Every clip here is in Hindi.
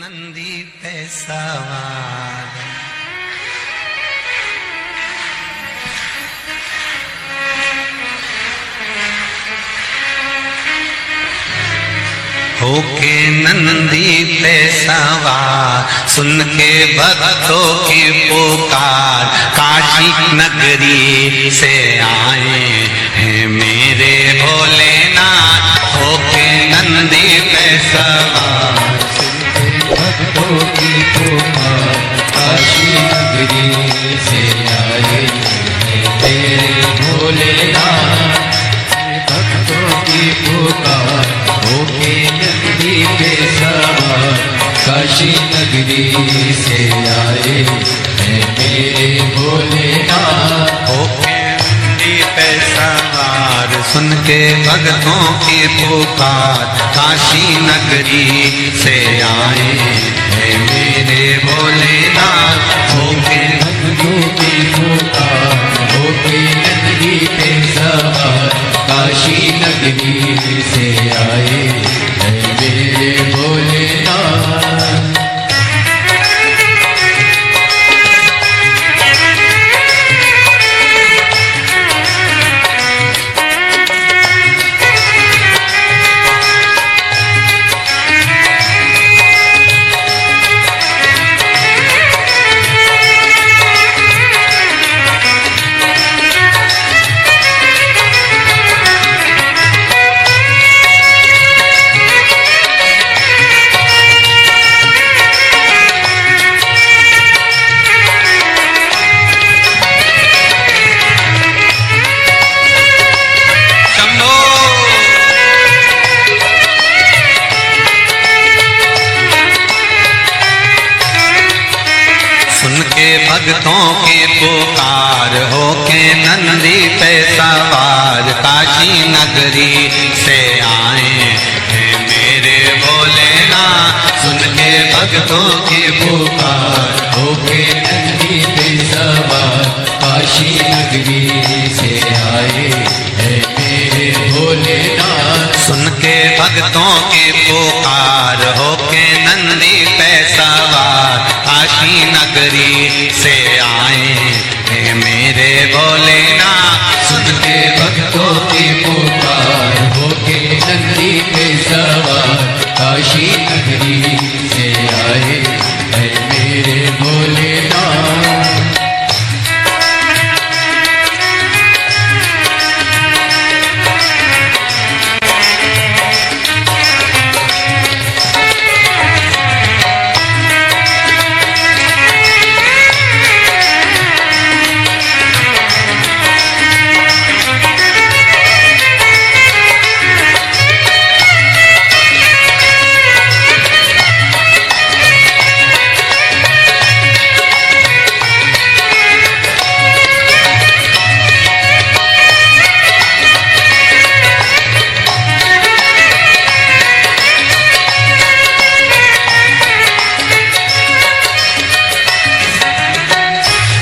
नंदी पे सवार। होके नंदी पे सवार, सुन के भक्तों की पुकार, काशी नगरी से आए हैं मेरे भोलेनाथ। होके नंदी पे सवार, भक्तों की पुकार, काशी नगरी से आए हैं तेरे भोलेनाथ। भक्तों की पुकार, होके नगरी पे सवार, काशी नगरी से आए हैं मेरे भोलेनाथ। होके नंदी पे सवार, सुन के भक्तों की पुकार, काशी नगरी से आए हैं मेरे भोलेनाथ। होके भक्तों की पुकार, होके नगरी पे सवार, काशी नगरी से आए हैं मेरे भोलेनाथ। भक्तों की पुकार, होके नंदी पे सवार, काशी नगरी से आए हैं मेरे भोलेनाथ। सुन के भक्तों की पुकार, होके नंदी पे सवार, काशी नगरी से आए हैं मेरे भोलेनाथ। सुन के भक्तों की पुकार, होके नंदी पे सवार, काशी नगरी से आए हैं मेरे भोलेनाथ। सुन के भक्तों की पुकार, होके नंदी पे सवार, काशी नगरी से आए हैं मेरे भोलेनाथ।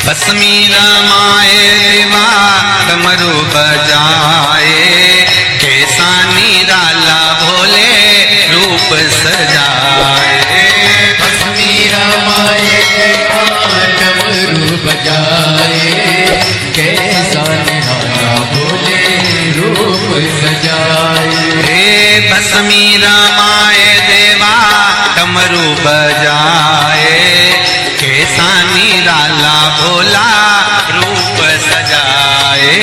भस्मी रमाए देवा डमरू बजाए, कैसा निराला भोले रूप सजाए। भस्मी रमाए देवा डमरू बजाए, कैसा निराला भोले रूप सजाए। भस्मी रमाए देवा डमरू बजाए, कैसा निराला भोला रूप सजाए।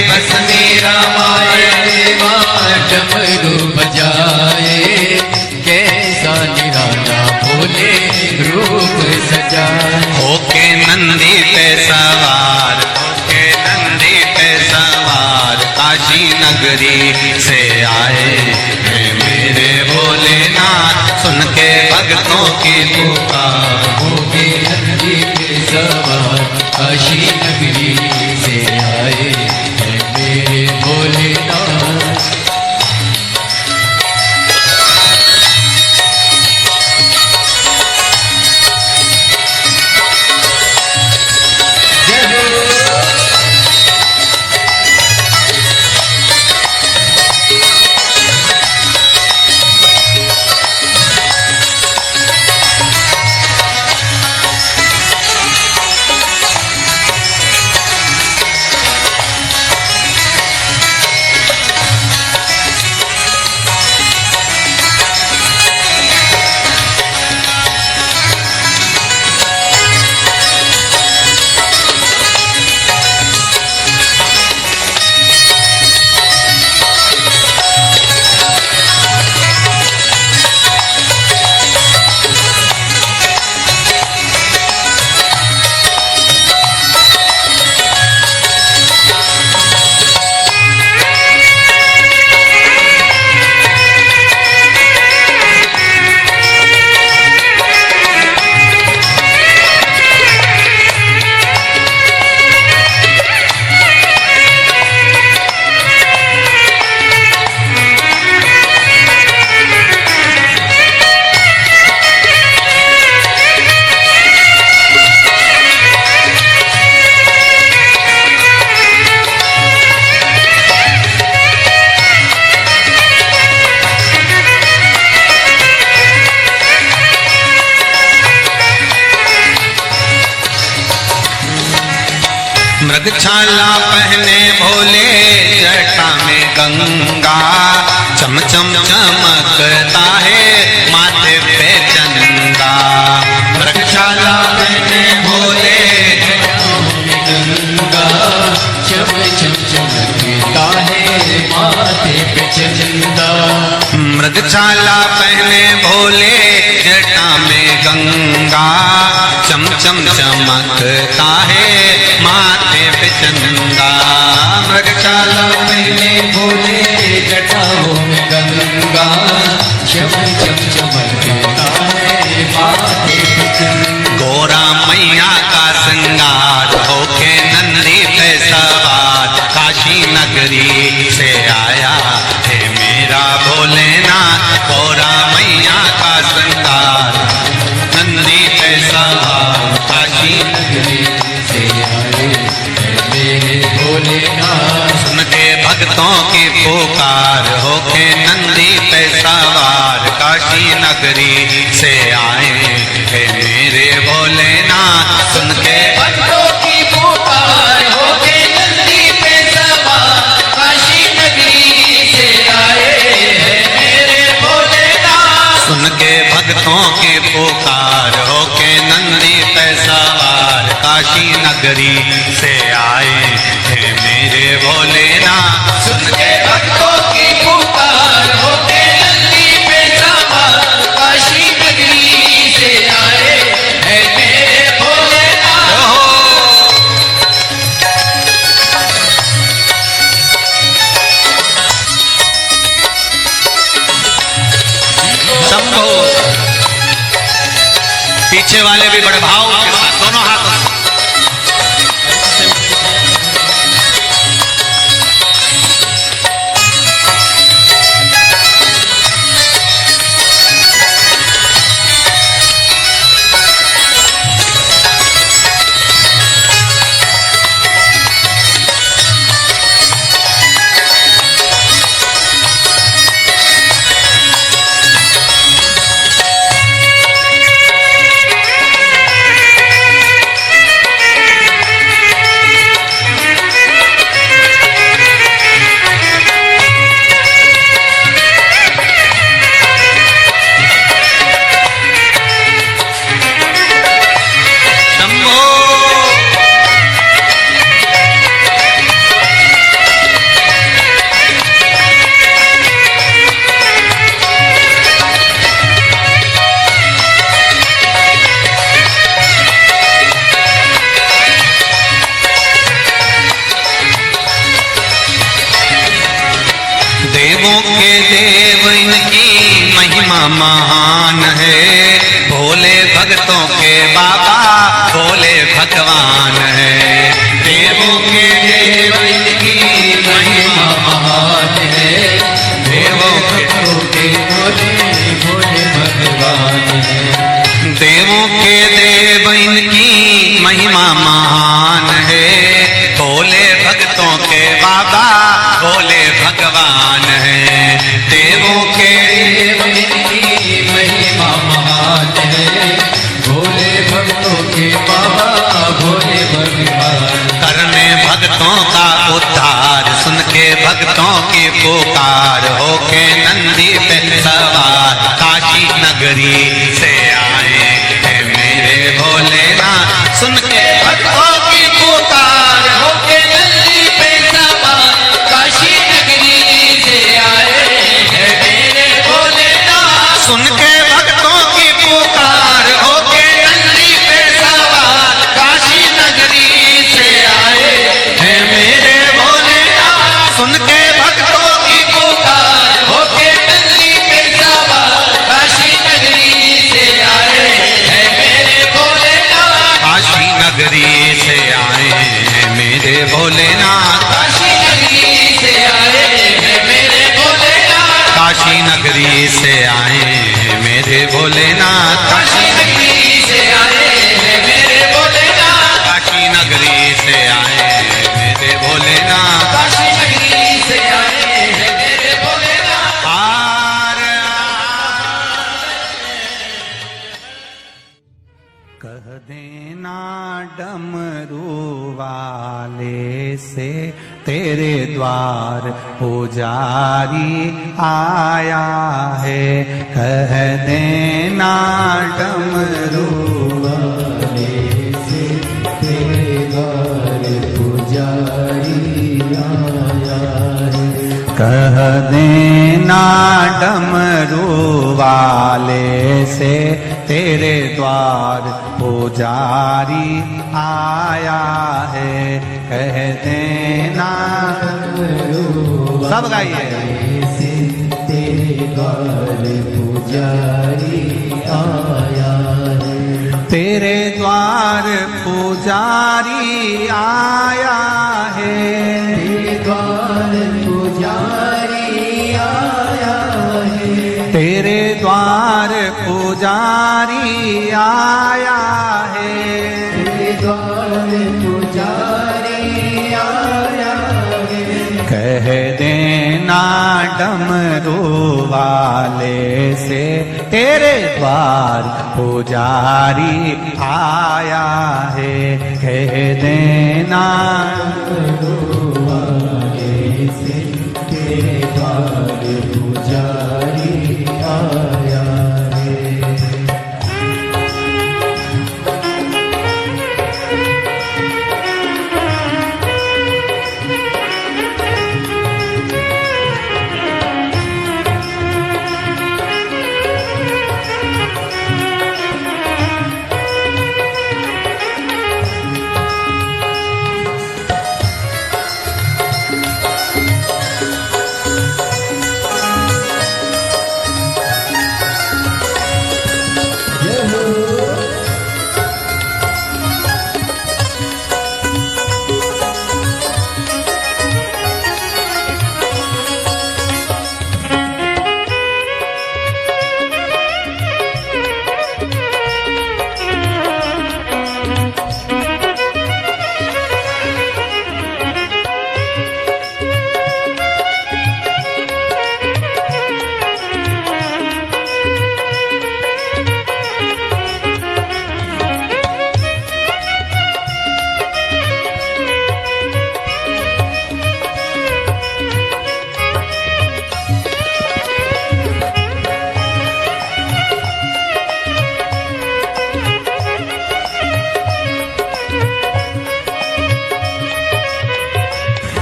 भस्मी रमाए देवा डमरू बजाए, कैसा निराला भोले रूप सजाए। होके नंदी पे सवार, होके नंदी पे सवार, काशी नगरी से आए हैं मेरे भोलेनाथ। सुन के भक्तों की पुकार, होके नंदी पे सवार, काशी नगरी से आए हैं मेरे भोलेनाथ। मृगछाला पहने भोले जटा में गंगा, चम चम चमकता है माथे पे चंदा। मृगछाला पहने भोले जटाओं में गंगा, चम चम चमकता है माथे पे चंदा। मृगछाला पहने भोले जटा में गंगा, चम चम चमकता है माथे पे चंदा। मृगछाला पहने भोले जटाओं में गंगा, चम चम चमकता है माथे पे चंदा। गोरा मैया का श्रृंगार होके नंदी पे सवार, काशी नगरी से आया है मेरा भोलेनाथ। गोरा मैया का श्रृंगार नंदी पे सवार, काशी नगरी से आए हैं मेरे भोलेनाथ। सुन के भक्तों की पुकार होके नंदी पे सवार, काशी नगरी से आए हैं मेरे भोलेनाथ। सुन के भक्तों की पुकार होके नंदी पे सवार, काशी नगरी से आए हैं मेरे भोलेनाथ। सुन के भक्तों की पुकार होके नंदी पे सवार, काशी नगरी से आए हैं मेरे भोलेनाथ। सुन के भक्तों की पुकार होके नंदी पे सवार, काशी नगरी से आए हैं मेरे भोलेनाथ। शंभो। पीछे वाले भी बड़े भाव के साथ दोनों हाथों से। देवों के देव इनकी महिमा महान है, भोले भक्तों के बाबा भोले भगवान है। देवों के देव इनकी महिमा महान है, देवों के भोले भोले भगवान है। देवों के देव इनकी महिमा महान है, भोले भक्तों के बाबा भोले भगवान है। देवों के देव इनकी महिमा महान है, भोले भक्तों के बाबा भोले भगवान। करने भक्तों का उद्धार, सुन के भक्तों की पुकार होके नंदी पे सवार, काशी नगरी से आए हैं मेरे भोलेनाथ। सुन के भक्तों की पुकार होके नंदी पे सवार, काशी नगरी से आए हैं मेरे भोलेनाथ। सुन के भक्तों की पुकार होके नंदी पे सवार, काशी नगरी से आए हैं मेरे भोलेनाथ। सुन के भक्तों की पुकार होके नंदी पे सवार, काशी नगरी से आए हैं मेरे भोलेनाथ। काशी नगरी से आए हैं मेरे भोलेनाथ। काशी नगरी से आए हैं मेरे भोलेनाथ। काशी नगरी से आए हैं मेरे भोलेनाथ। काशी नगरी से आए हैं मेरे भोलेनाथ। काशी नगरी से आए हैं मेरे भोलेनाथ। काशी नगरी से आए हैं मेरे भोलेनाथ। हार कह देना डमरू वाले से तेरे द्वार पुजारी आया है। कह देना डमरू वाले से तेरे द्वार पुजारी आया है। कह देना डमरू वाले से तेरे द्वार पुजारी आया है। कह देना सब गाइए से तेरे द्वार पुजारी आया है। तेरे द्वार पुजारी आया है। तेरे द्वार पुजारी आया है। तेरे द्वार पुजारी आया है। तेरे द्वार पुजारी आया है। कह देना डमरू वाले से तेरे द्वार पुजारी आया है। कह देना डमरू वाले से तेरे द्वार पुजारी आया है।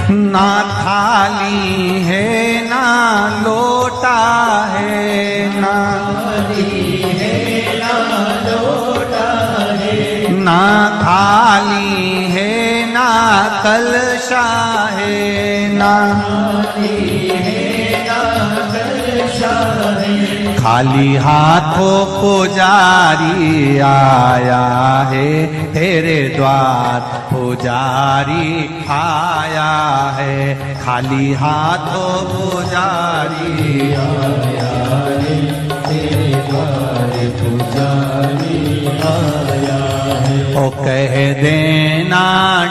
ना थाली है ना लोटा है। ना थाली है ना लोटा है। ना थाली है ना कलशा है। ना थाली है ना कलशा है। खाली हाथों पुजारी आया है। तेरे द्वार पुजारी आया है। खाली हाथों पुजारी आया है। तेरे द्वार पुजारी आया है। ओ कह देना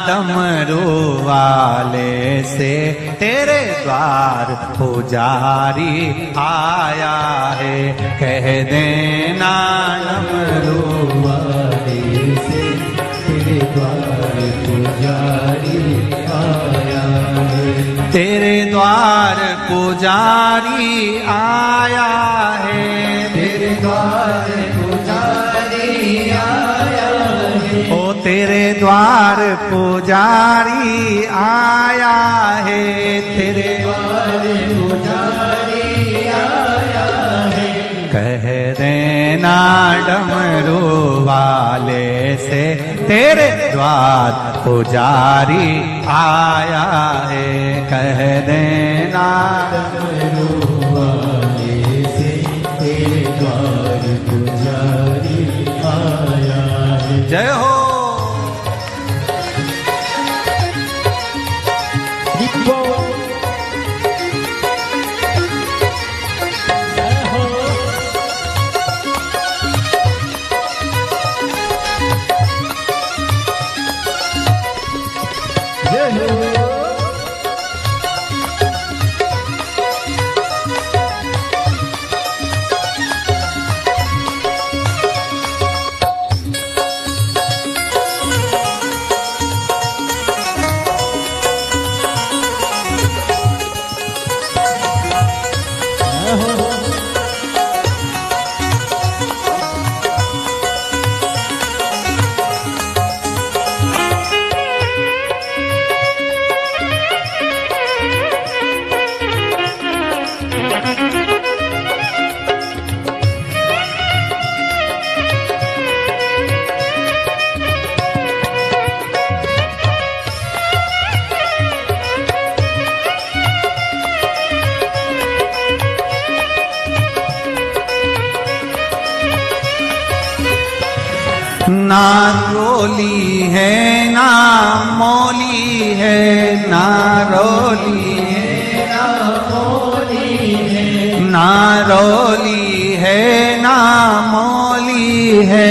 डमरू वाले से तेरे द्वार पुजारी आया है। कह देना डमरू वाले से तेरे द्वार पुजारी आया है। तेरे द्वार पुजारी आया है। तेरे द्वार पुजारी आया है। ओ तेरे द्वार पुजारी आया है। तेरे द्वार पुजारी आया है। कह देना डमरू वाले से तेरे द्वार पुजारी आया है। कह देना डमरू वाले से तेरे द्वार पुजारी आया है। जय हो। ना रोली है ना मोली है, ना रोली है ना मोली है, ना रोली है ना मोली है,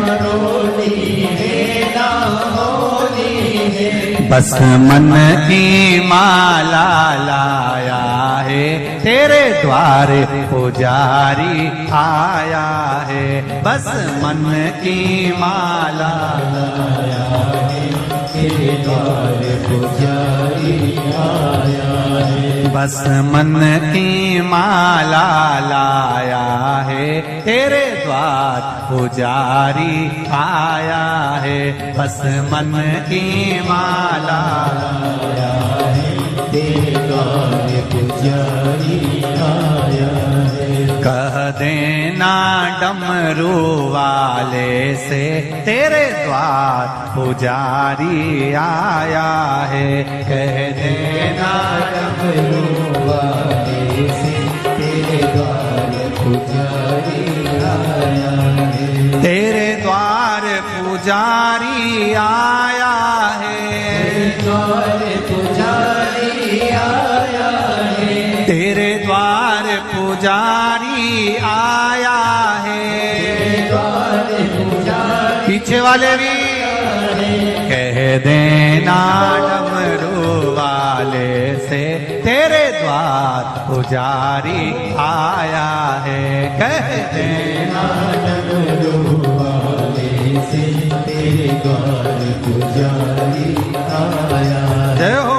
ना रोली है ना मोली है। बस मन की माला लाया है, तेरे द्वारे पुजारी आया है। बस मन की माला लाया है, तेरे द्वारे पुजारी आया है। बस मन की माला लाया है, तेरे द्वार पुजारी आया है। बस मन की माला लाया है, तेरे द्वार पुजारी आया है। कह देना डमरू वाले से, तेरे द्वार पुजारी आया है। कह देना डमरू वाले से, तेरे द्वार पुजारी आया है। तेरे द्वार पुजारी आया है, द्वार पुजारी आया है। तेरे द्वार पुजारी आया है, द्वार पुजारी। पीछे वाले भी कह देना डमरू वाले से, तेरे द्वार पुजारी आया है। कह देना डमरू वाले से, तेरे द्वार पुजारी आया है। जय हो।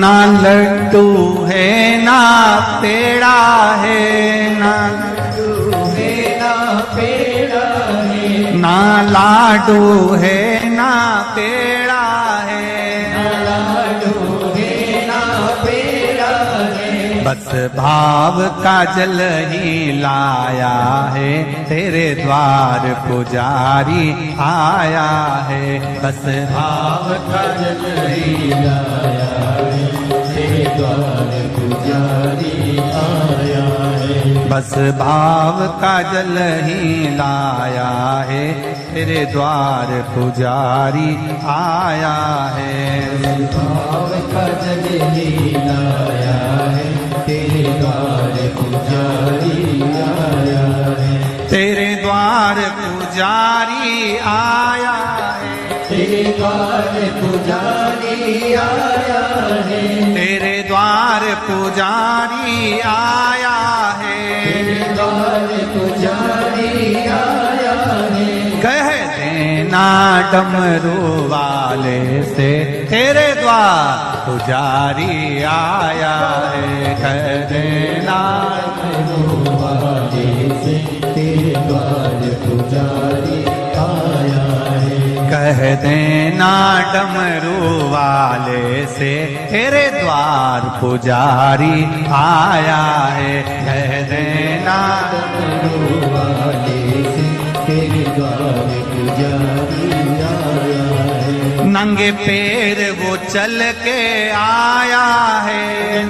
ना लड्डू है ना पेड़ा है, ना लड्डू है ना पेड़ा है, ना लाडू है ना पेड़ा है, ना लाडू है ना पेड़ा है। बस भाव का जल ही लाया है, तेरे द्वार पुजारी आया है। बस भाव का जल ही लाया है, तेरे द्वार पुजारी आया है। बस भाव का जल ही लाया है, तेरे द्वार पुजारी आया है। भाव का जल ही लाया है, तेरे द्वार पुजारी आया है। तेरे द्वार पुजारी आया है, तेरे द्वार पुजारी आया है। तेरे द्वार पुजारी आया है, तेरे द्वार पुजारी आया है। कह देना डमरू वाले से, तेरे द्वार पुजारी आया है। कह देना डमरू वाले से, तेरे द्वार पुजारी आया है। कह कह देना डमरू वाले से तेरे द्वार पुजारी आया है। कह देना डमरू वाले से तेरे द्वार पुजारी आया है। नंगे पैर वो चल के आया है।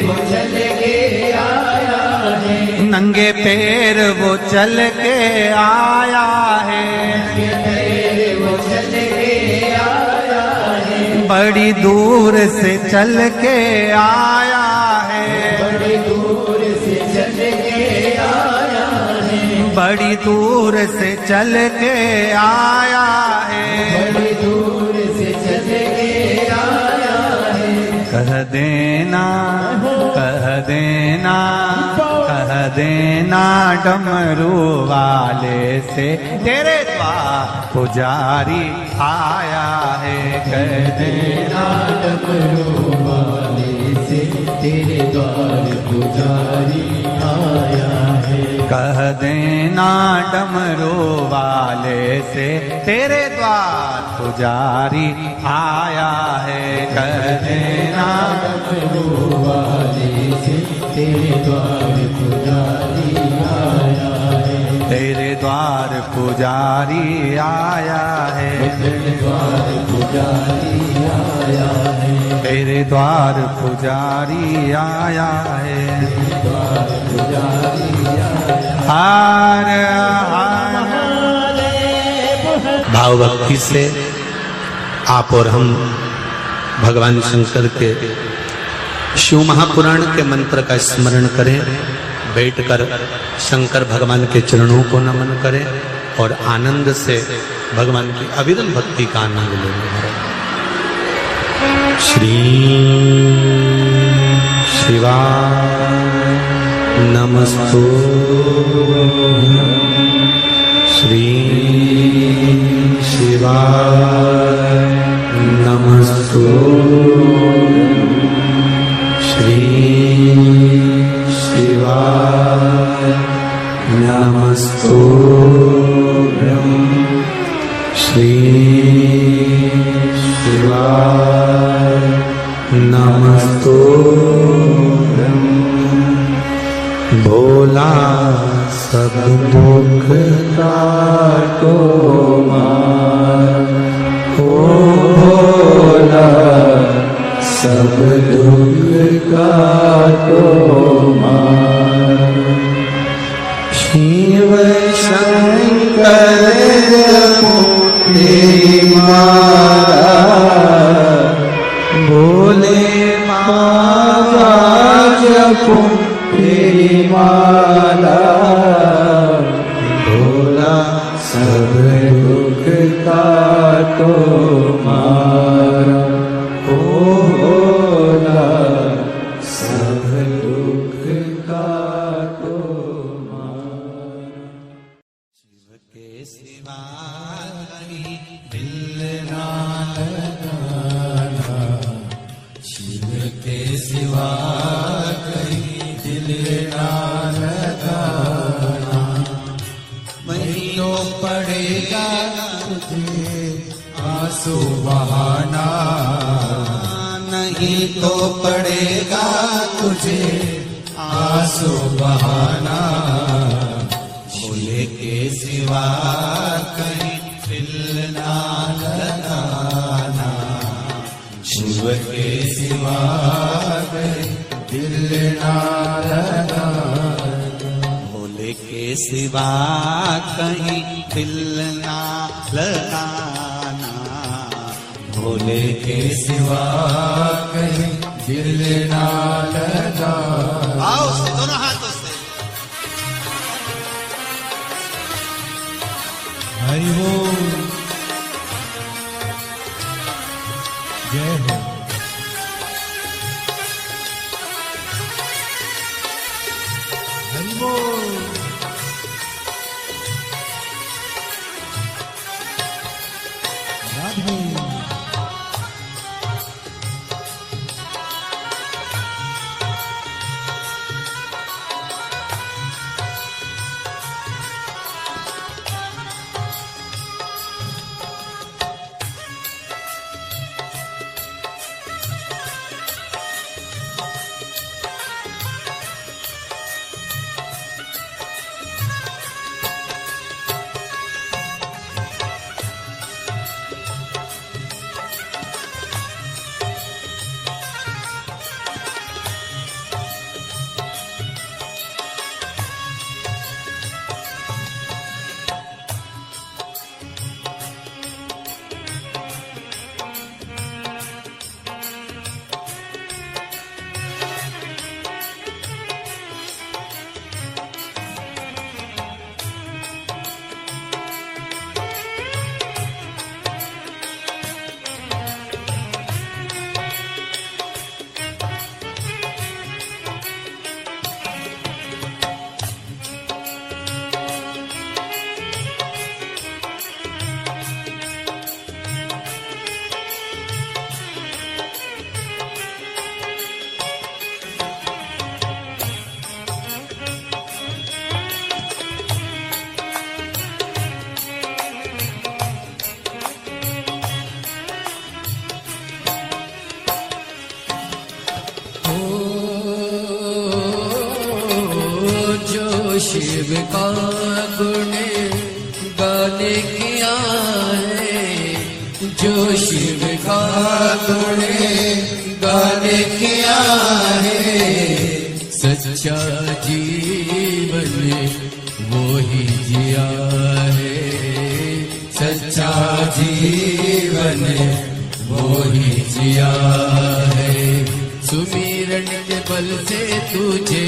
वो चल के आया है। नंगे पैर वो चल के आया है। वो चल के आया है। बड़ी दूर से चल के आया है। बड़ी दूर से चल के आया है। बड़ी दूर से चल के आया है। बड़ी दूर से चल के आया है। कह देना, कह देना, कह देना डमरू वाले से तेरे द्वार पुजारी आया है। कह देना डमरू वाले से तेरे द्वार पुजारी आया है। कह देना डमरू वाले से तेरे द्वार पुजारी आया है। कह देना डमरू वाले से तेरे द्वार पुजारी आया है। तेरे द्वार पुजारी आया है। तेरे द्वार पुजारी आया है। तेरे द्वार पुजारी आया है। द्वार पुजारी आया। हार हार भाव भक्ति से आप और हम भगवान शंकर के शिव महापुराण के मंत्र का स्मरण करें। बैठकर शंकर भगवान के चरणों को नमन करें और आनंद से भगवान की अविरल भक्ति का आनंद लें। श्री शिवाय नमस्तु। श्री शिवाय नमस्तु। श्री शिवाय नमस्तु। श्री शिवाय नमस्तु। भोला सब दुख काटो मार। ओ भोला सब दुख काटो मार। शिव शंकर तेरी मारा। भोले माता जपो तेरी माला। भोला सब दुख काटो मारा। ओ भोला सब दुख काटो मारा। शिव के सिवा कहीं दिल ना लगाना। शिव के सिवा कहीं दिल ना लगाना। वही तो पड़ेगा तुझे आंसू बहाना। नहीं तो पड़ेगा तुझे आंसू बहाना। भोले के सिवा कहीं दिल ना लगाना। शिव के सिवा कहीं दिल ना लगाना। भोले के सिवा कहीं दिल ना लगाना। भोले के सिवा कहीं दिल ना लगाना। आओ से दोनों हाथों से। हरि बोल। जय हो। हरि बोल। राधे। शिव का गुण गाने किया है, जो शिव का गुण गाने किया है, सच्चा जीवन वो ही जिया है, सच्चा जीवन वो ही जिया है। सुमिरन के बल से तुझे,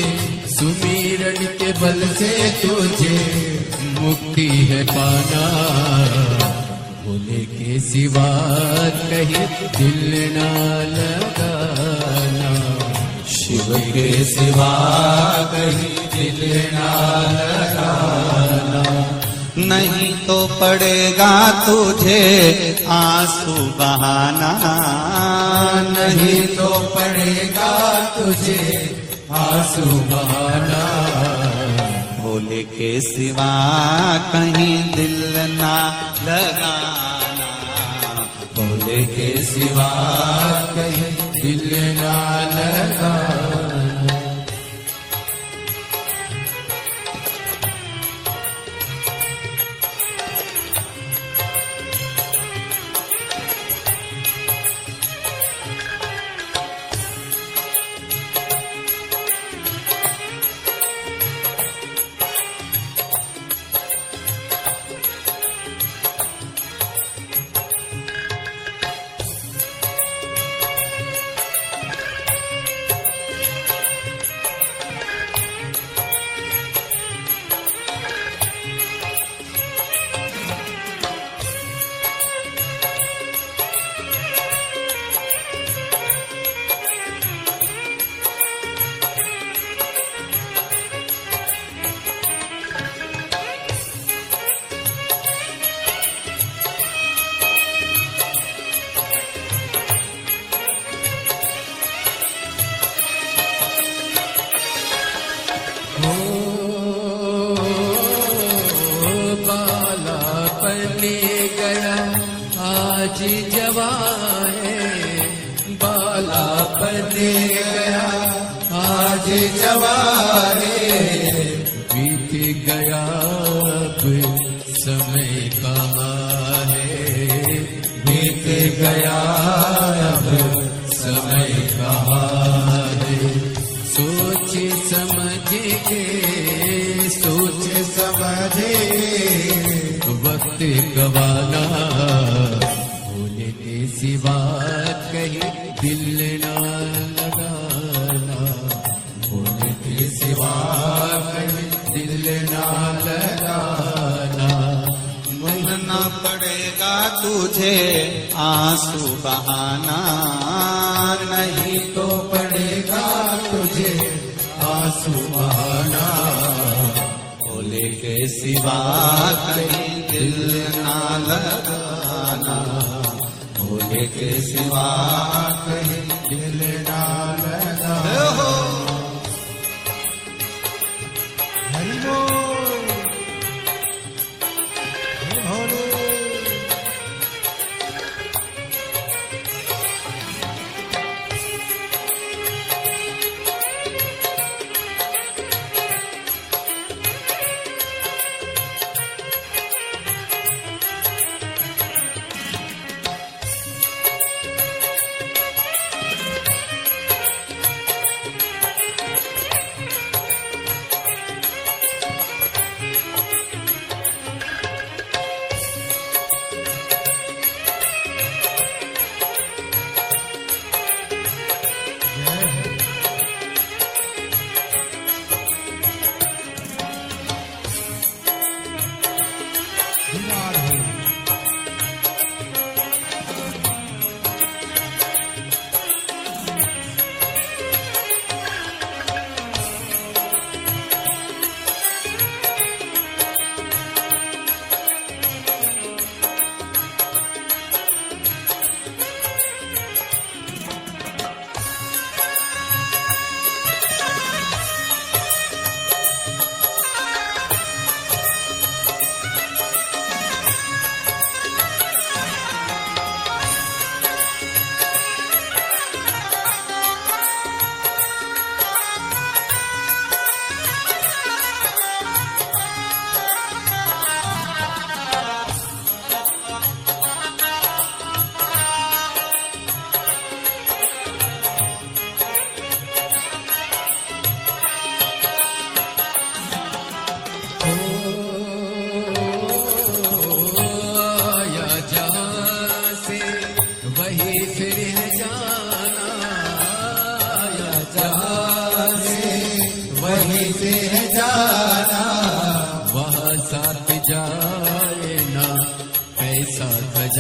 सुमिरन के बल से तुझे मुक्ति है पाना, भोले के सिवा कहीं दिल ना लगाना, शिव के सिवा कहीं दिल ना लगाना। नहीं तो पड़ेगा तुझे आंसू बहाना, नहीं तो पड़ेगा तुझे आंसू बहाना, भोले के सिवा कहीं दिल ना लगाना, भोले के सिवा कहीं दिल ना लगाना। आज जवाए बाला बने गया, आज जवाए बीत गया, अब समय कहाँ है, बीत गया, अब समय कहाँ है। सोच समझ के, सोच समझ वक्त गवाना, भोले के सिवा कहीं दिल ना लगाना, भोले के सिवा कहीं दिल ना लगाना। ना पड़ेगा तुझे आंसू बहाना, नहीं तो पड़ेगा तुझे आंसू बहाना, भोले के सिवा कहीं दिल ना लगाना, भोले के सिवा कहीं दिल ना लगाना। हरि बोल, भोले।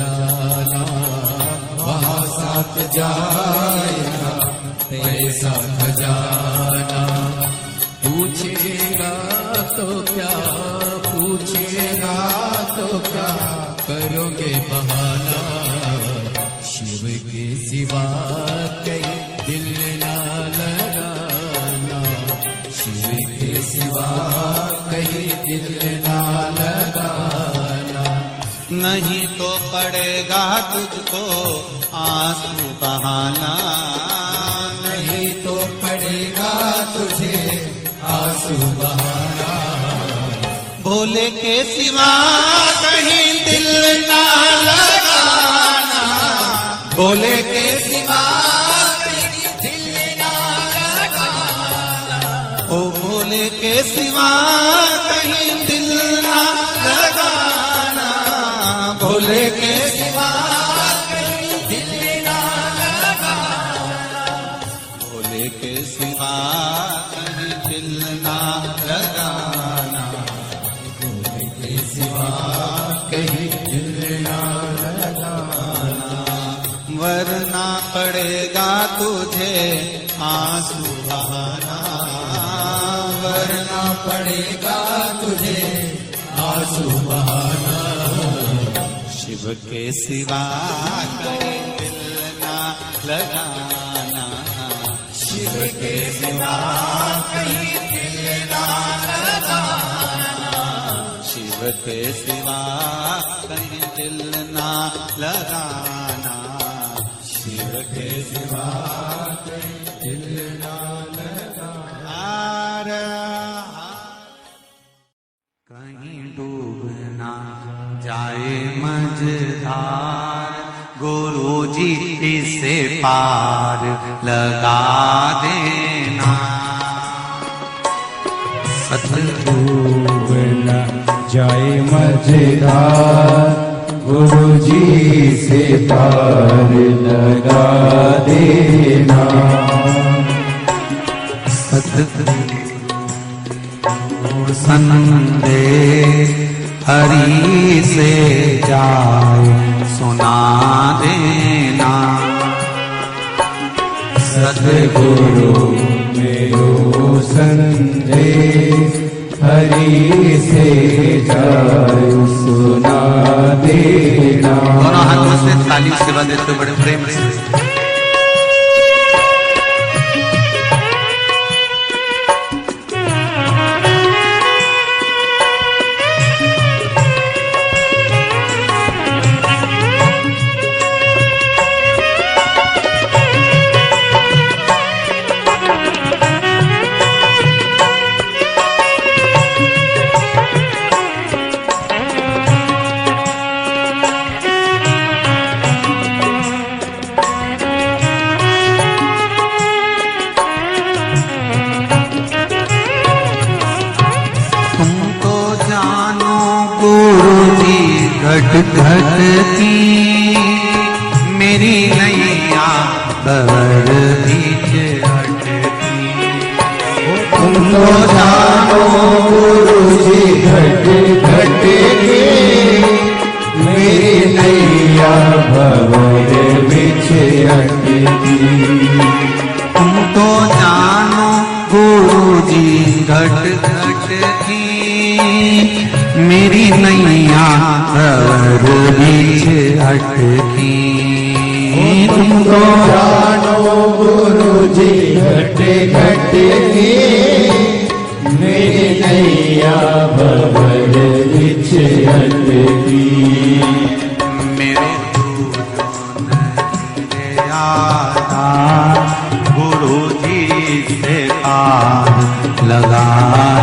जाना, वहाँ साथ जाएगा पैसा खजाना। पूछेगा तो क्या, पूछेगा तो क्या, करोगे बहाना। शिव के सिवा कहीं दिल ना लगाना, शिव के सिवा कहीं दिल ना लगाना। नहीं तो पड़ेगा तुझको आंसू बहाना, नहीं तो पड़ेगा तुझे आंसू बहाना। भोले के सिवा कहीं दिल ना लगाना, भोले के सिवा कहीं दिल ना लगाना। ओ भोले के सिवा कहीं दिल ना लगाना, भोले के सिवा कहीं दिल ना लगाना। भोले के सिवा कहीं दिल ना लगाना, भोले के सिवा कहीं दिल ना लगाना। वरना पड़ेगा तुझे आंसू बहाना, वरना पड़ेगा तुझे आंसू बहाना। शिव के सिवा कहीं दिल ना लगाना, शिव के सिवा कहीं दिल ना लगाना। शिव के सिवा कहीं दिल ना लगाना, शिव के सिवा कहीं दिल ना लगाना। कहीं डूब ना जाए मझधार, गुरु जी इसे पार लगा देना। डूब न जाए मझधार, गुरु जी से पार लगा देना। संदेश हरि से जाए सुना देना। सतगुरु मेरो संदेश हरि से जाए सुना देना। दोनों हाथों से ताली सेवा देते बड़े प्रेम से। घट घट की मेरी नैया बवर बीच अटकी। तुम तो जानो गुरु जी घट घट की मेरी नैया भंवर बीच अटकी। तुम तो जानो गुरु जी घट घट की मेरी नैया भंवर बीच अटकी। तुम तो जानो गुरु जी घट घट की मेरी नैया भंवर बीच अटकी। मेरे दूजो नहीं आता गुरु जी से पार लगा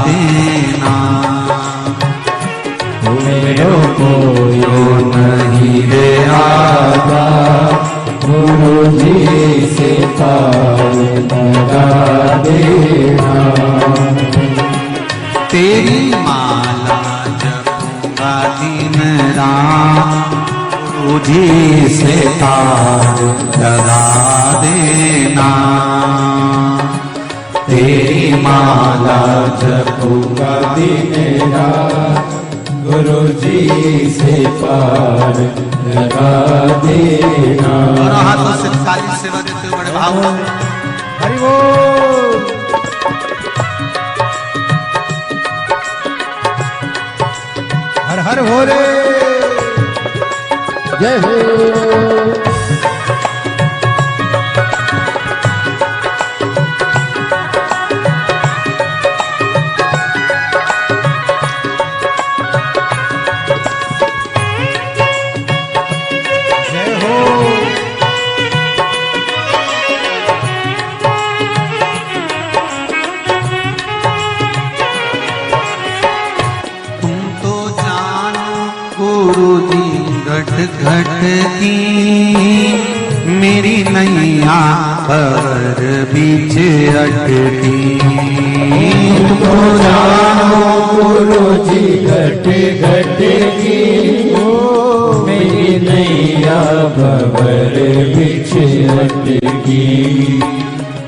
देना। मेरो कोई नहीं रे आता गुरु जी से पार लगा देना। तेरी माला जपूंगा दिन रात गुरु जी से पार लगा देना। तेरी माला जपूंगा दिन रात गुरु जी से पार लगा देना। दोनों हाथों से काली सेवा देते हुए बड़े भाव से हरि बोल। हर हर भोले जय हो। घट घट की मेरी नैया पर बीच अटकी। तो जानो गुरु जी घट घट की मेरी नैया भंवर बीच अटकी।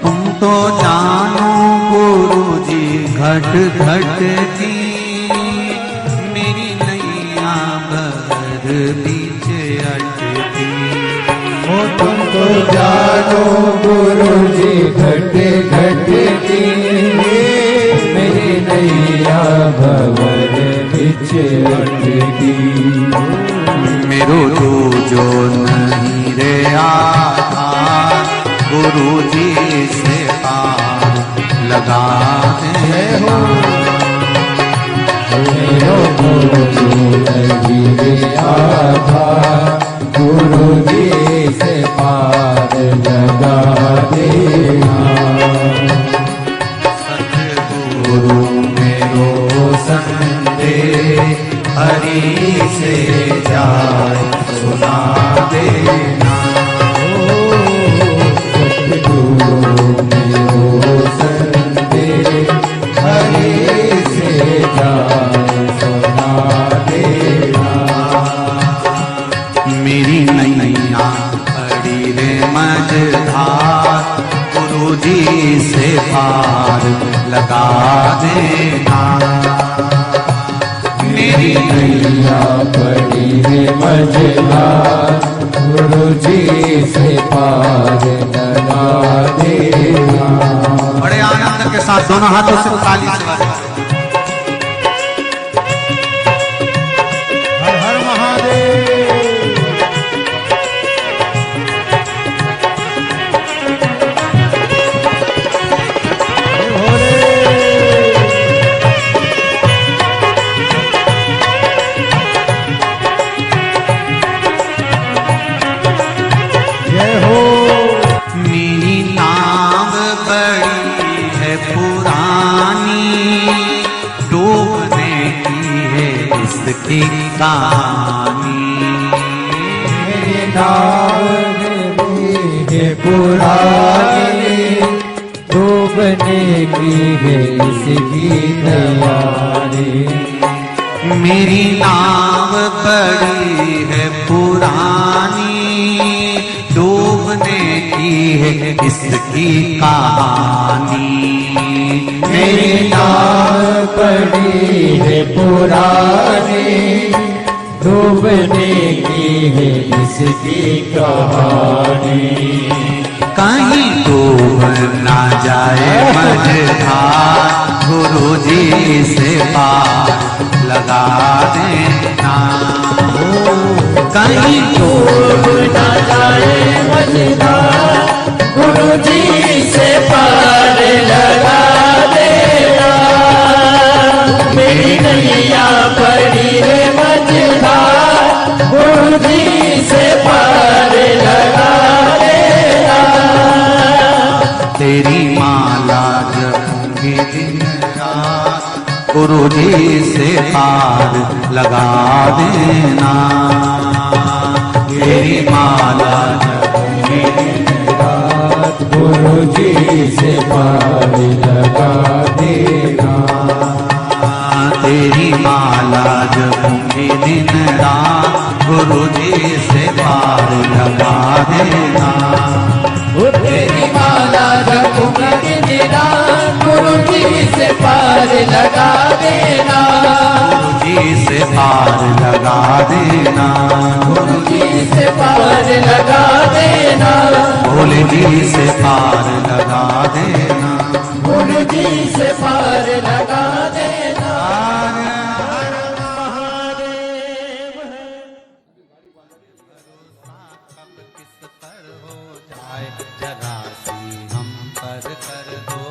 तुम तो जानो गुरु जी घट घट की मेरी नैया भंवर बीच अटकी। ओ तुम तो जानो गुरु जी घट घट की मेरी नैया भंवर बीच अटकी। मेरो जो नहीं रे आता गुरु जी से पार लगा देना। मेरो जो नहीं रे आता गुरु जी से पार लगा देना। सतगुरु मेरो संदेश हरि से जाए सुना देना। सतगुरु मेरो संदेश हरि से जाए सुना देना। मेरी नैया पड़ी रे मझधार गुरु जी से पार लगा देना। मेरी नैया पड़ी है मझधार गुरु जी से पार लगा देना। बड़े आनंद के साथ दोनों हाथों से ताली से बजाएं। हर हर महादेव। जय हो। मेरी नाव बड़ी है पुरानी डूबने की है इसकी कहानी। मेरी नाव है पुरानी डूबने की है इसकी तैयारी। मेरी नाव बड़ी है पुरानी डूबने की है इसकी कहानी। मेरी नाव पड़ी है पुरानी डूबने की है इसकी कहानी। कहीं डूब ना जाए मझधार गुरु जी से पार लगा देना। कहीं डूब ना जाए मझधार गुरु जी से पार लगा देना। मेरी नैया पड़ी है मझधार गुरु जी से पार लगा देना। तेरी माला जपूंगी दिन रात गुरु जी से पार लगा देना। तेरी माला जपूंगी दिन रात गुरु जी से पार लगा देना। तेरी माला जपूंगी दिन रात गुरु जी से पार लगा देना। तेरी माला जपूंगी दिन रात गुरु जी से पार लगा देना। गुरु जी से पार लगा देना, गुरु जी से पार लगा देना, भोले जी से पार लगा देना, गुरु जी से पार लगा देना। जरा सी हम पर कर दो,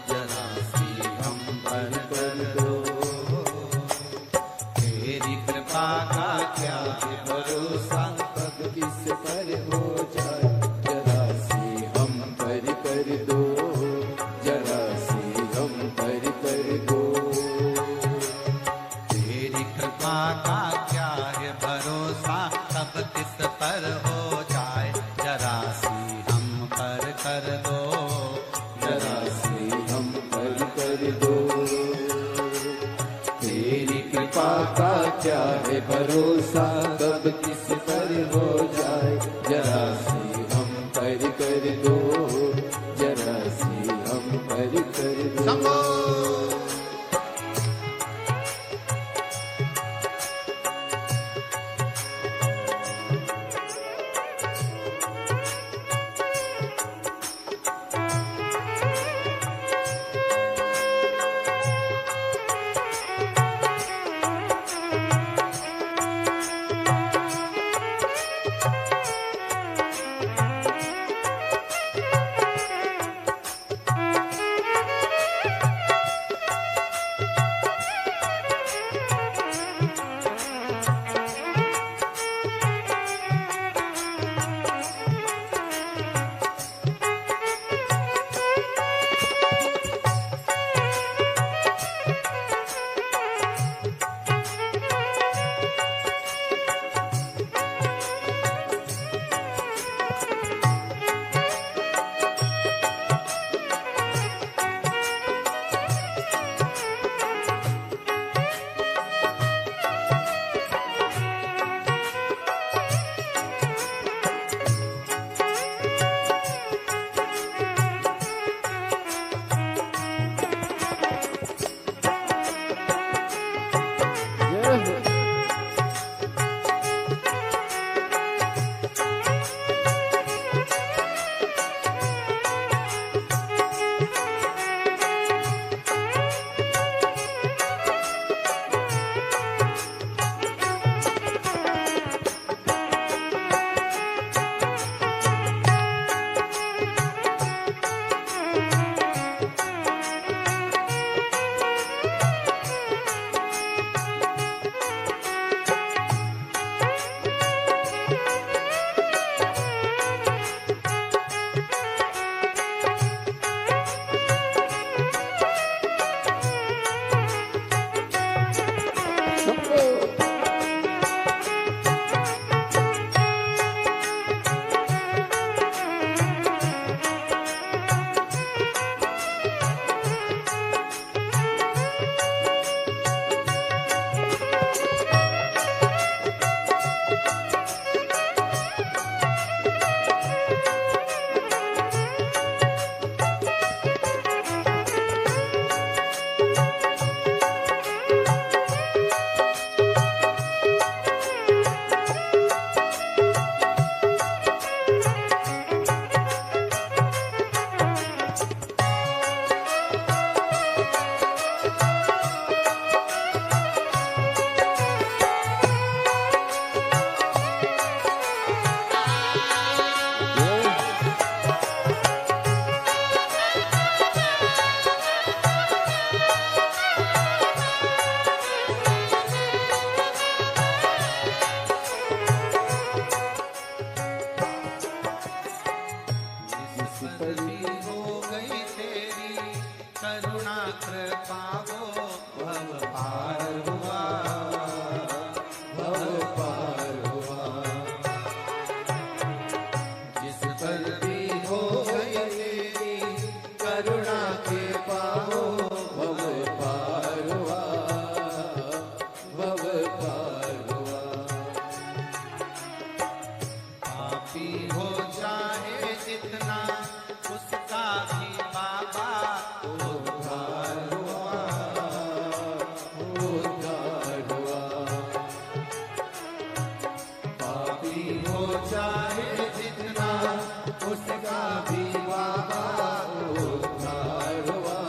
जरा सी हम पर कर दो, तेरी कृपा का क्या है भरोसा, कब किस पर हो जाए, जरा सी हम पर कर दो, जरा सी हम पर कर दो। तेरी कृपा का क्या है भरोसा, कब किस पर हो जाए, जरा सी हम पर कर दो, जरा सी हम पर कर दो। तेरी कृपा का क्या है भरोसा, कब किस पर हो जाए, जरा सी हम पर कर दो, जरा सी हम पर कर दो। चाहे जितना उसका भी बाबा उद्धार हुआ,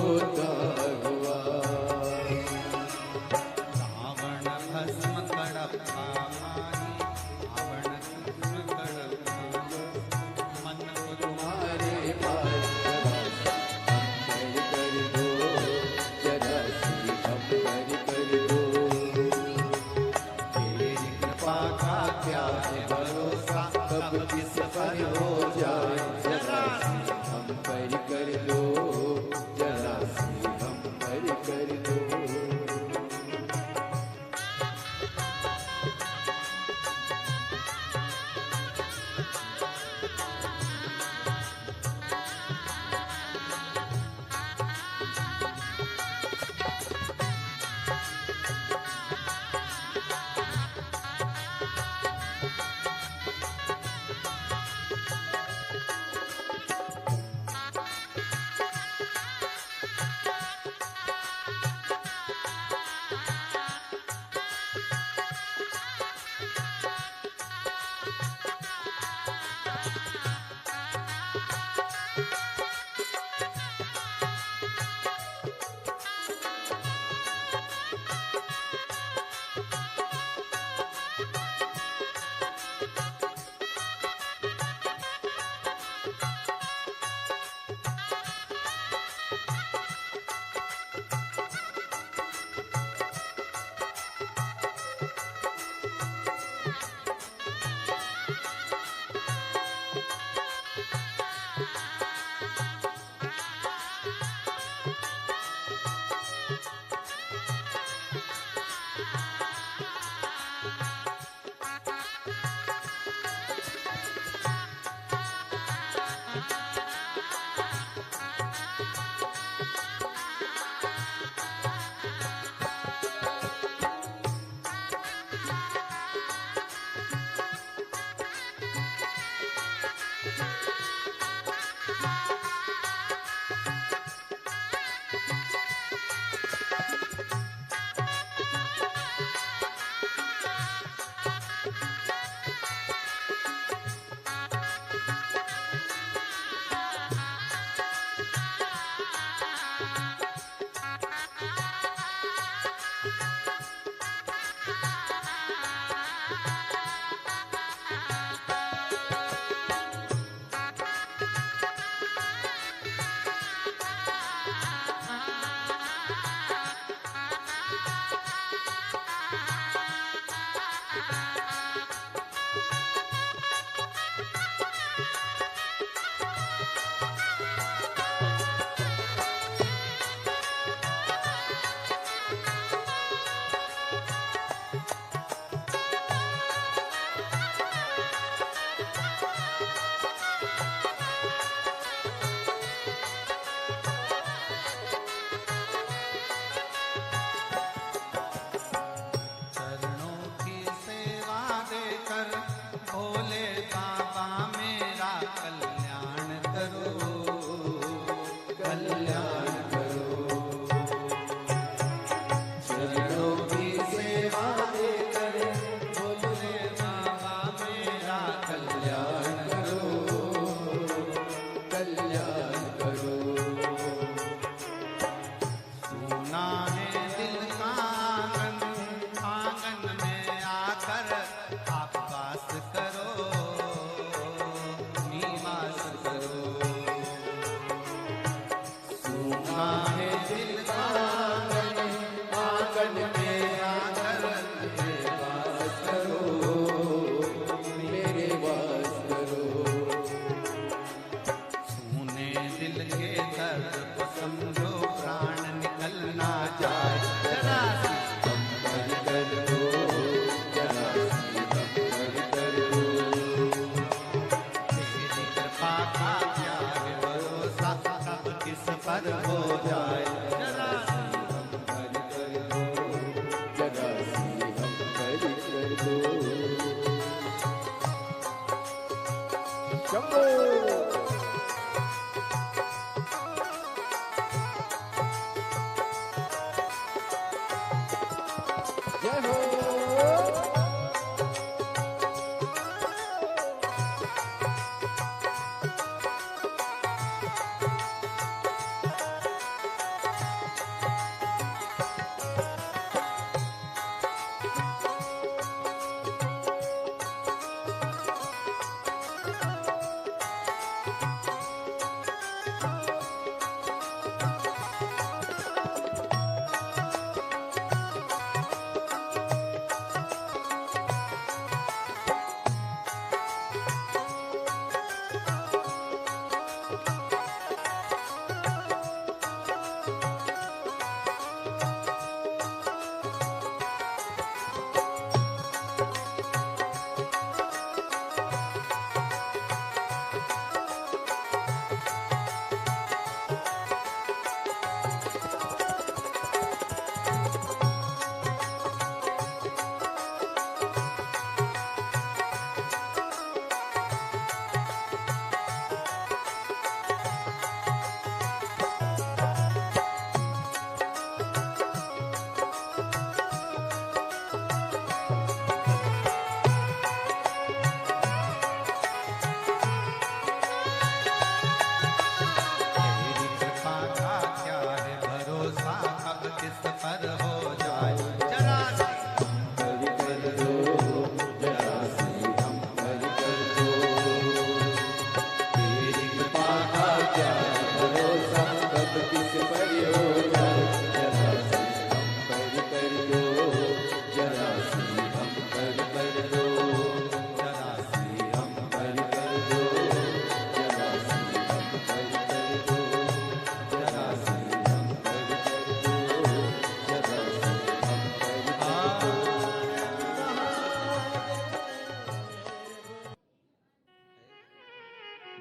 उद्धार हुआ। रावण भस्म कड़प्पा माही, रावण भस्म कड़प्पा मन को तुम्हारे पास कर दो, जरा सी हम कर दो। तेरी कृपा का क्या है भरोसा, कब किस पर हो जाए, जरा सी हम कर दो, जरा सी हम कर दो। पर हो जाए जरा जरा सी हम कर दो। शंभो जय हो।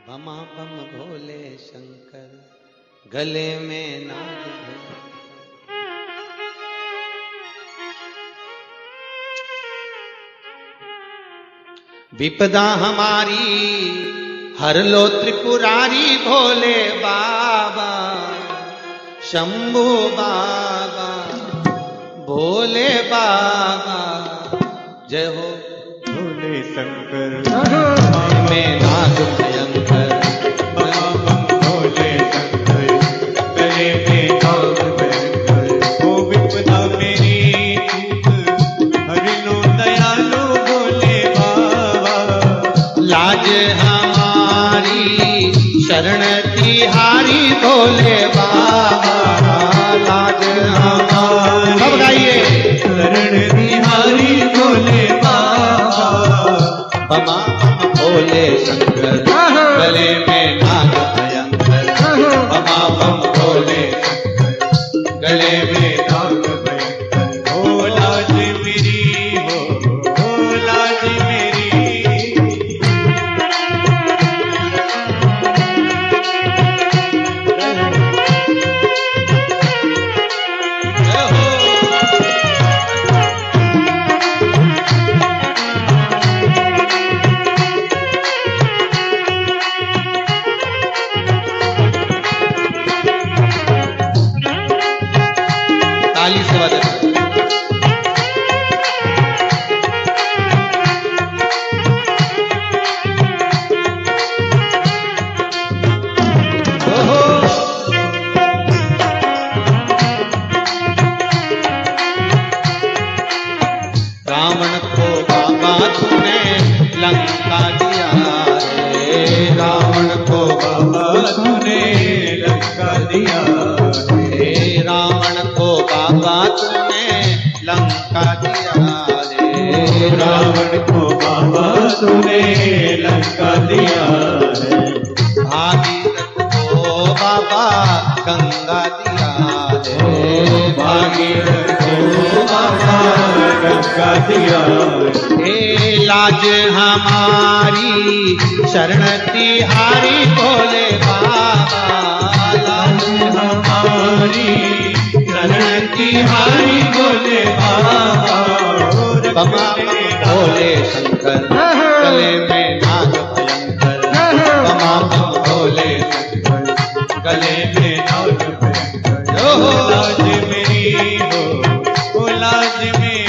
बमा बम भोले शंकर गले में नाग भयंकर। विपदा हमारी हर लो त्रिपुरारी भोले बाबा शंभू बाबा भोले बाबा जय हो भोले शंकर में नाग भयंकर। भोले शंकर गले में नाग भयंकर। ओ विपदा मेरी तूत हरि लो दयालु भोले बाबा। लाज हमारी शरण तिहारी भोले बाबा लाज हमारी। सब गाइए शरण तिहारी भोले बाबा। बमा भोले शंकर गले में नाग भयंकर। बमा बम भोले गले में नाग भयंकर। ओ लाज मेरी हो लाज मेरी। ताली से बजा। रावण को बाबा तूने लंका दिया रे। रावण को बाबा तूने लंका दिया रे। रावण को बाबा तूने लंका दिया रे। रावण को बाबा तूने लंका दिया है। भागीरथ को बाबा गंगा दिया रे। भागीरथ को बाबा गंगा दिया हे लाज हमारी शरण तिहारी भोले बाबा लाज हमारी शरण तिहारी भोले बाबा। बमा भोले शंकर गले में नाग भयंकर। बमा बम भोले शंकर गले में नाग भयंकर। ओ लाज मेरी हो ओ लाज मेरी।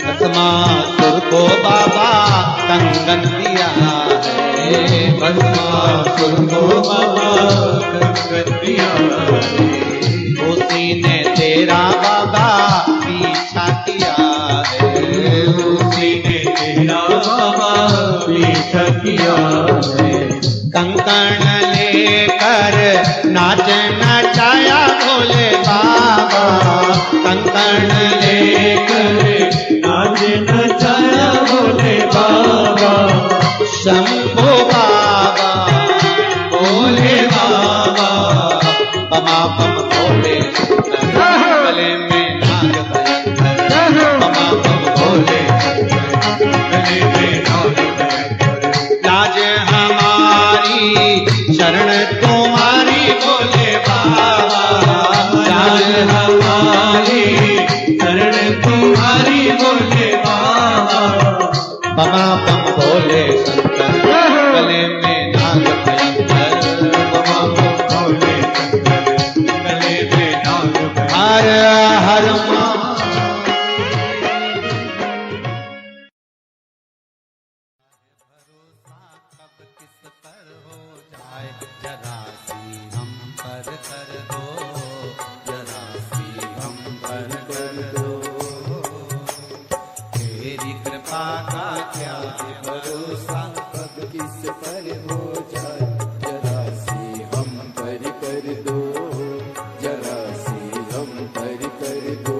भस्मासुर को बाबा कंगन दिया है। भस्मासुर को बाबा कंगन दिया है। उसी ने तेरा बाबा पीछा किया है। उसी ने तेरा बाबा पीछा किया है। कंकण लेकर नाच नचाया भोले बाबा। कंकण लेकर नाच नचाया भोले बाबा। शंभो बाबा भोले बाबा। बमा बम भोले शंकर गले में नाग भयंकर। बमा बम भोले गले में नाग भयंकर। लाज हमारी शरण तुम्हारी भोले बाबा। लाज हमारी शरण तुम्हारी भोले बाबा। बमा बम भोले कृपा का क्या है भरोसा, कब किस पर हो जाए, जरा सी हम पर कर दो, जरा सी हम पर कर दो।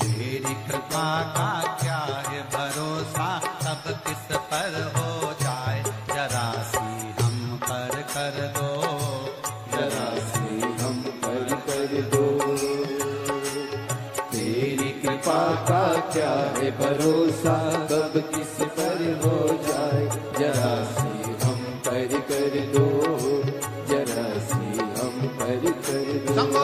तेरी कृपा का क्या है भरोसा, कब किस पर हो जाए, जरा सी हम पर कर दो, जरा सी हम पर कर दो। तेरी कृपा का क्या है भरोसा, कब किस पर हो जाए, जरा सी हम पर कर दो, जरा सी हम पर कर दो।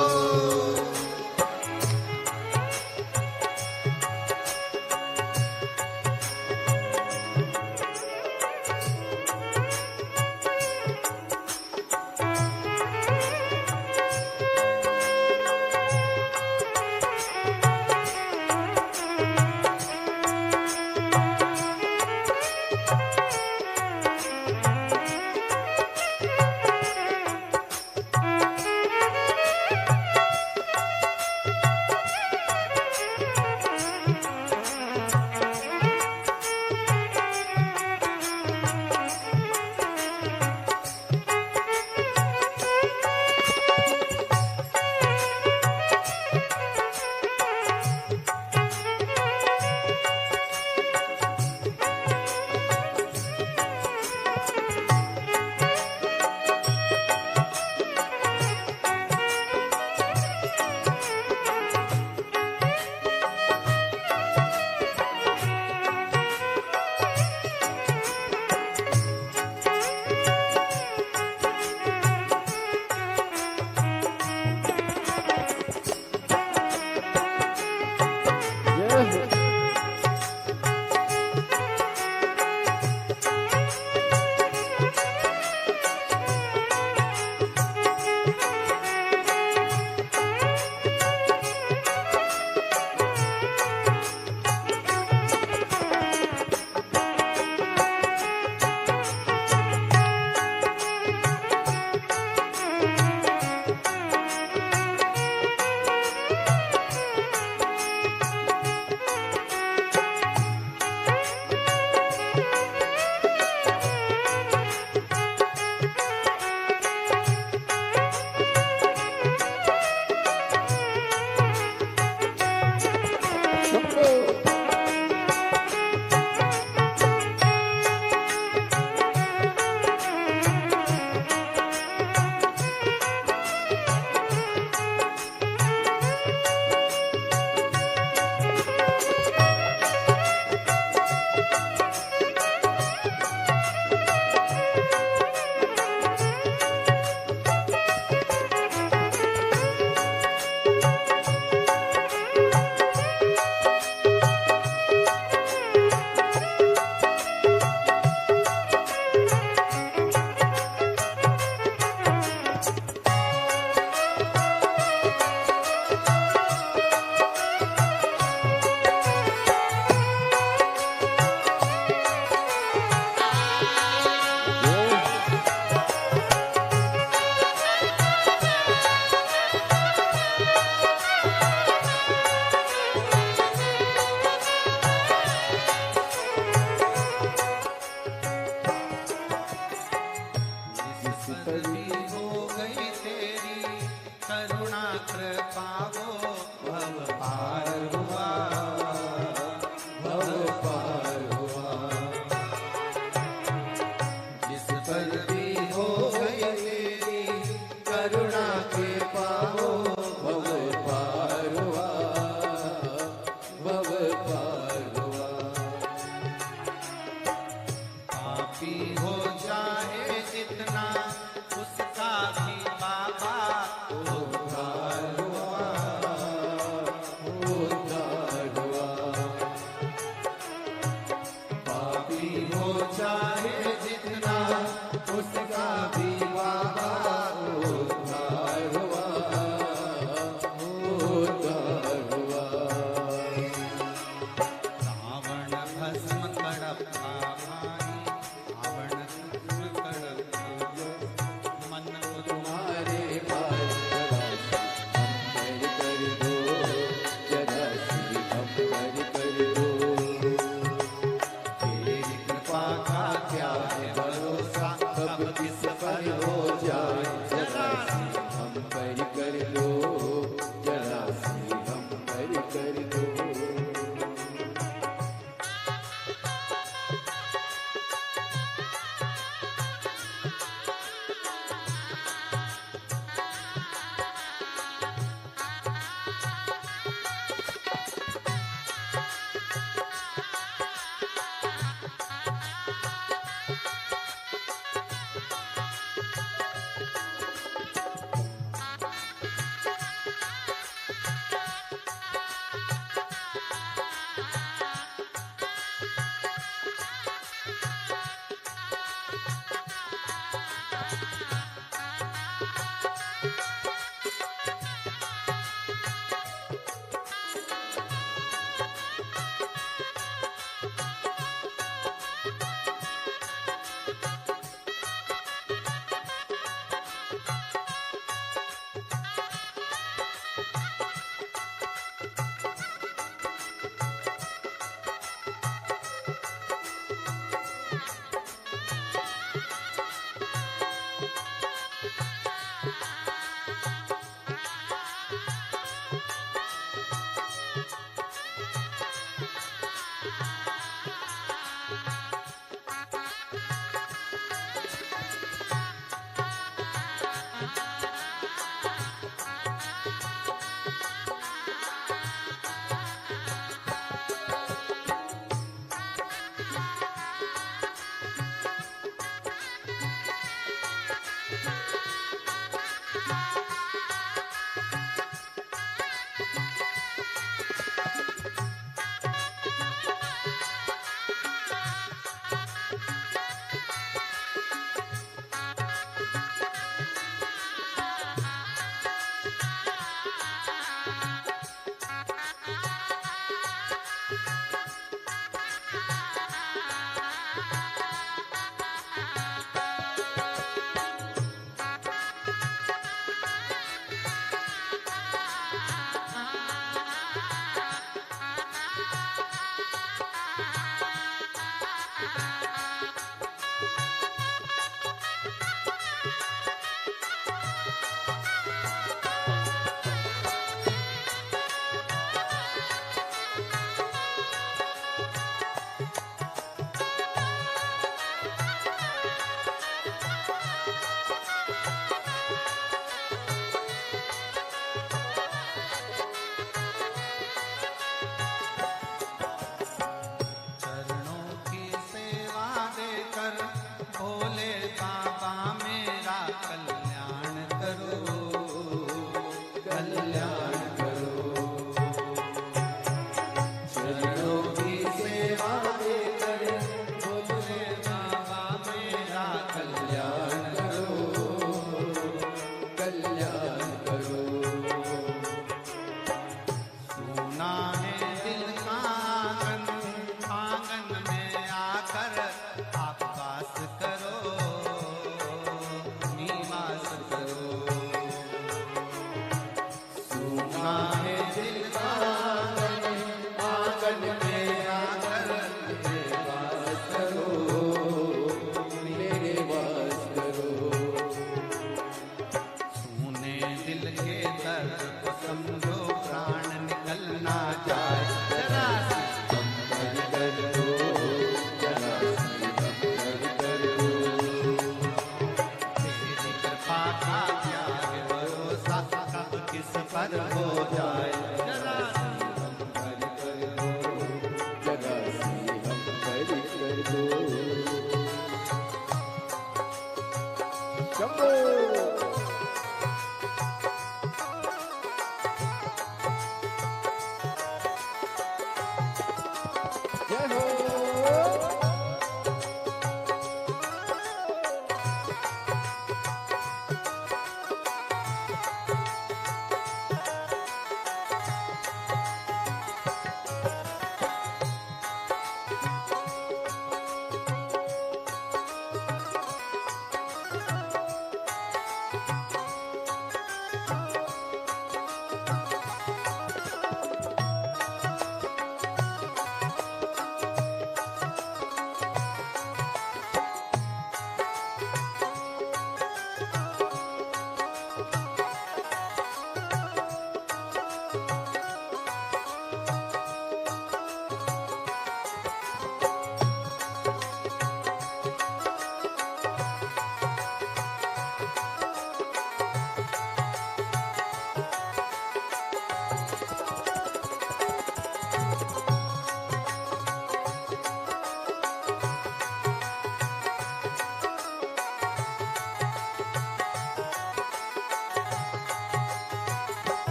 जय हो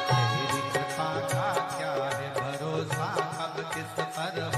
तेरी कृपा का क्या है भरोसा, कब किस पर